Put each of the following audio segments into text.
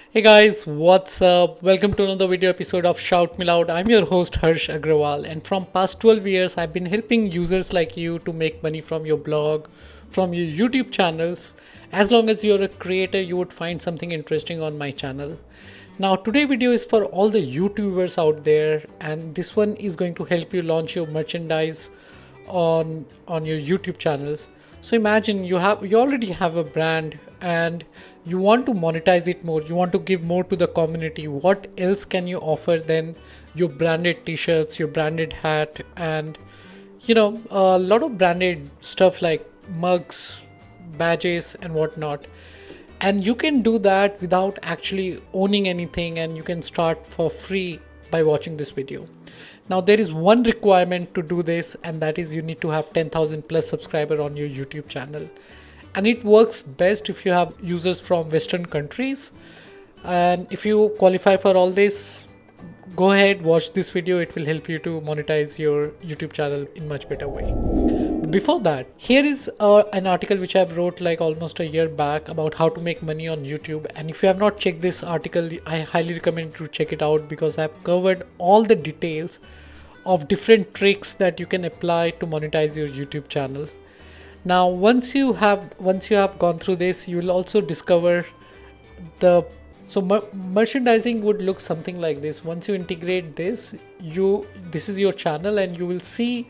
Hey guys, what's up? Welcome to another video episode of Shout Me Loud. I'm your host Harsh Agrawal, and from past 12 years I've been helping users like you to make money from your blog, from your YouTube channels. As long as you're a creator, you would find something interesting on my channel. Now today video is for all the YouTubers out there, and this one is going to help you launch your merchandise on your YouTube channel. So imagine you already have a brand and you want to monetize it more. You want to give more to the community. What else can you offer than your branded t-shirts, your branded hat, and a lot of branded stuff like mugs, badges, and whatnot. And you can do that without actually owning anything, and you can start for free by watching this video. Now there is one requirement to do this, and that is you need to have 10,000 plus subscriber on your YouTube channel. And it works best if you have users from Western countries. And if you qualify for all this, go ahead, watch this video. It will help you to monetize your YouTube channel in much better way. Before that, here is an article which I wrote like almost a year back about how to make money on YouTube. And if you have not checked this article, I highly recommend you to check it out, because I have covered all the details of different tricks that you can apply to monetize your YouTube channel. Now, once you have gone through this, you will also discover the merchandising would look something like this. Once you integrate this, this is your channel, and you will see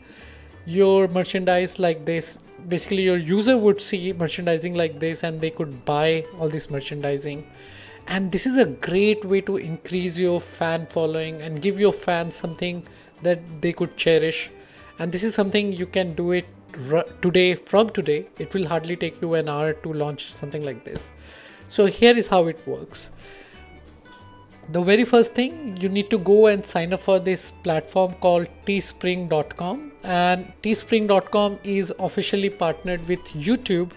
your merchandise like this. Basically your user would see merchandising like this, and they could buy all this merchandising. And this is a great way to increase your fan following and give your fans something that they could cherish. And this is something you can do it from today. It will hardly take you an hour to launch something like this. So here is how it works. The very first thing, you need to go and sign up for this platform called TeeSpring.com. And TeeSpring.com is officially partnered with YouTube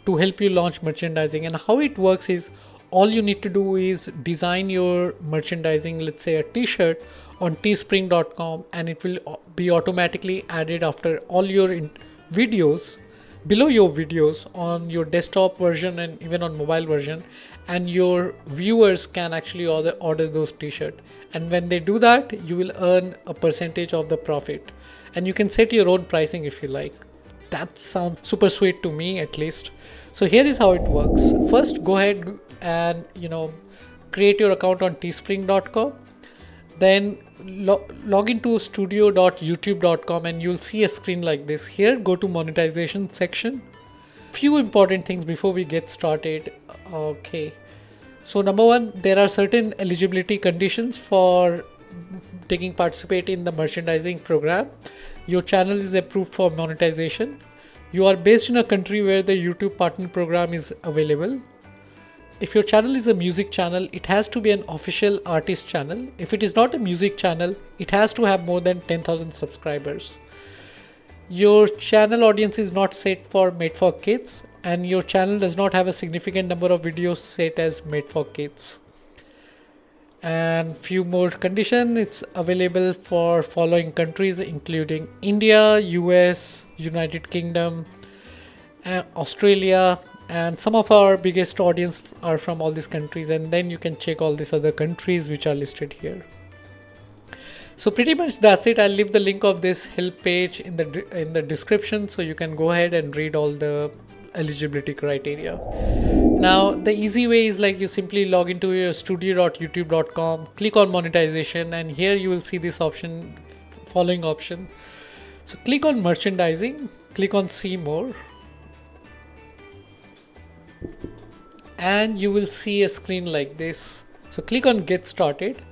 to help you launch merchandising. And how it works is, all you need to do is design your merchandising, let's say a t-shirt, on teespring.com, and it will be automatically added after all your videos, below your videos, on your desktop version and even on mobile version. And your viewers can actually order those t-shirts, and when they do that, you will earn a percentage of the profit. And you can set your own pricing if you like. That sounds super sweet to me, at least. So here is how it works. First, go ahead and create your account on teespring.com. Then log into studio.youtube.com, and you'll see a screen like this. Here, go to monetization section. Few important things before we get started. Okay, so number one, there are certain eligibility conditions for participate in the merchandising program. Your channel is approved for monetization. You are based in a country where the YouTube partner program is available. If your channel is a music channel, it has to be an official artist channel. If it is not a music channel, it has to have more than 10,000 subscribers. Your channel audience is not set for made for kids, and your channel does not have a significant number of videos set as made for kids. And few more conditions. It's available for following countries, including India, US, United Kingdom, Australia, and some of our biggest audience are from all these countries. And then you can check all these other countries which are listed here. So pretty much that's it. I'll leave the link of this help page in the description, so you can go ahead and read all the eligibility criteria. Now the easy way is, like, you simply log into your studio.youtube.com, click on monetization, and here you will see this option, following option. So click on merchandising, click on see more, and you will see a screen like this. So click on get started.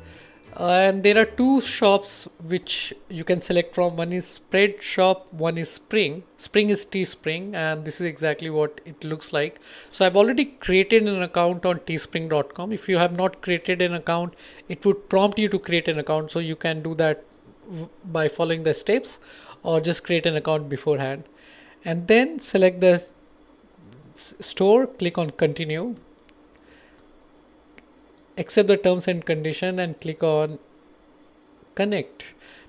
And there are two shops which you can select from. One is Spread Shop, one is Spring. Spring is TeeSpring, and this is exactly what it looks like. So I've already created an account on teespring.com. If you have not created an account, it would prompt you to create an account. So you can do that by following the steps, or just create an account beforehand. And then select the store, click on continue, accept the terms and condition, and click on connect.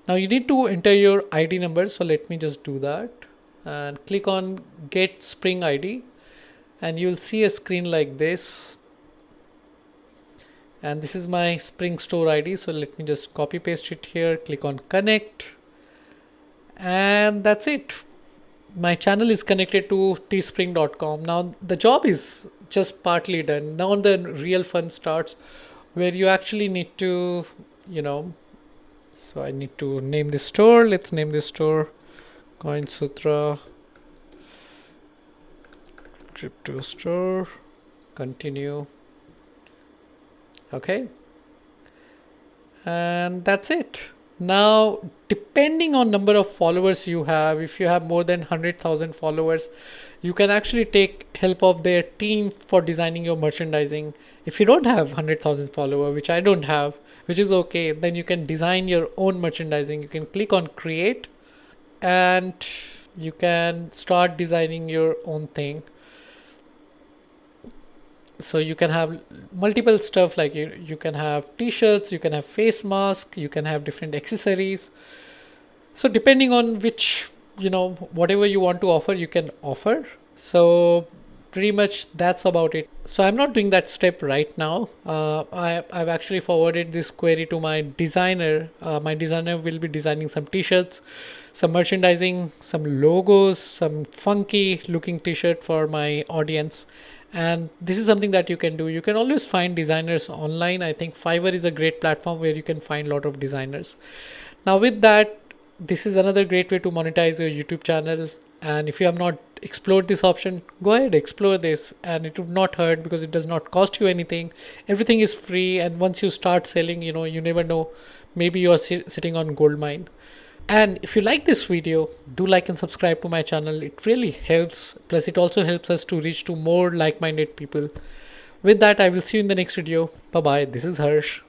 Now you need to enter your ID number, so let me just do that, and click on get Spring ID, and you'll see a screen like this. And this is my Spring Store ID. So let me just copy paste it here, click on connect, and that's it. My channel is connected to teespring.com. Now the job is just partly done. Now the real fun starts, where you actually need to, so I need to name this store. Let's name this store Coin Sutra Crypto Store. Continue. Okay. And that's it. Now, depending on number of followers you have, if you have more than 100,000 followers, you can actually take help of their team for designing your merchandising. If you don't have 100,000 followers, which I don't have, which is okay, then you can design your own merchandising. You can click on create and you can start designing your own thing. So you can have multiple stuff, like you can have t-shirts, you can have face mask, you can have different accessories. So depending on which, whatever you want to offer, you can offer. So pretty much that's about it. So I'm not doing that step right now. I've actually forwarded this query to my designer. My designer will be designing some t-shirts, some merchandising, some logos, some funky looking t-shirt for my audience. And this is something that you can do. You can always find designers online. I think Fiverr is a great platform where you can find a lot of designers. Now with that, this is another great way to monetize your YouTube channel. And if you have not explored this option, go ahead, explore this, and it would not hurt because it does not cost you anything. Everything is free, and once you start selling, you never know, maybe you're sitting on gold mine. And if you like this video, do like and subscribe to my channel. It really helps. Plus it also helps us to reach to more like-minded people. With that, I will see you in the next video. Bye bye. This is Harsh.